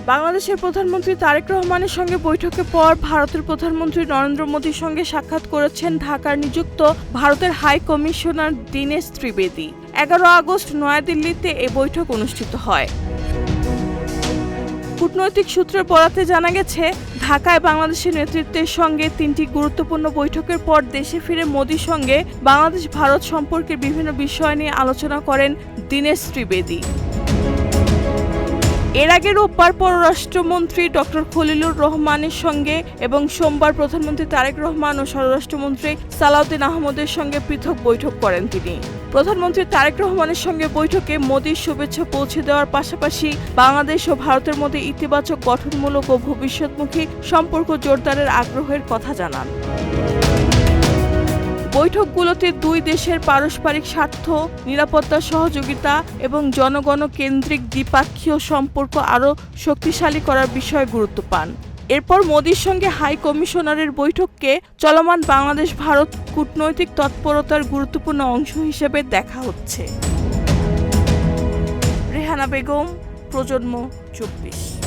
বাংলাদেশের প্রধানমন্ত্রী তারেক রহমানের সঙ্গে বৈঠকের পর ভারতের প্রধানমন্ত্রী নরেন্দ্র মোদীর সঙ্গে সাক্ষাৎ করেছেন ঢাকার নিযুক্ত ভারতের high commissioner Dinesh Trivedi. 11 August নয়াদিল্লিতে এই বৈঠক অনুষ্ঠিত হয়। কূটনৈতিক সূত্রের বরাতে জানা গেছে, ঢাকায় বাংলাদেশের নেতৃত্বের সঙ্গে 3টি গুরুত্বপূর্ণ বৈঠকের পর দেশে ফিরে মোদীর সঙ্গে বাংলাদেশ-ভারত সম্পর্কের বিভিন্ন বিষয় নিয়ে আলোচনা করেন দীনেশ ত্রিবেদী। এর আগে রোববার পররাষ্ট্রমন্ত্রী ডক্টর খলিলুর রহমানের সঙ্গে এবং সোমবার প্রধানমন্ত্রী তারেক রহমান ও স্বরাষ্ট্রমন্ত্রী সালাউদ্দিন আহমদের সঙ্গে পৃথক বৈঠক করেন তিনি। প্রধানমন্ত্রী তারেক রহমানের সঙ্গে বৈঠকে মোদীর শুভেচ্ছা পৌঁছে দেওয়ার পাশাপাশি বাংলাদেশ ও ভারতের মধ্যে ইতিবাচক, গঠনমূলক ও ভবিষ্যৎমুখী সম্পর্ক জোরদারের আগ্রহের কথা জানান। বৈঠকগুলোতে দুই দেশের পারস্পরিক স্বার্থ, নিরাপত্তা সহযোগিতা এবং জনগণ কেন্দ্রিক দ্বিপাক্ষীয় সম্পর্ক আরও শক্তিশালী করার বিষয়ে গুরুত্ব পান। এরপর মোদীর সঙ্গে হাই কমিশনারের বৈঠককে চলমান বাংলাদেশ-ভারত কূটনৈতিক তৎপরতার গুরুত্বপূর্ণ অংশ হিসেবে দেখা হচ্ছে। রেহানা বেগম, প্রজন্ম 24।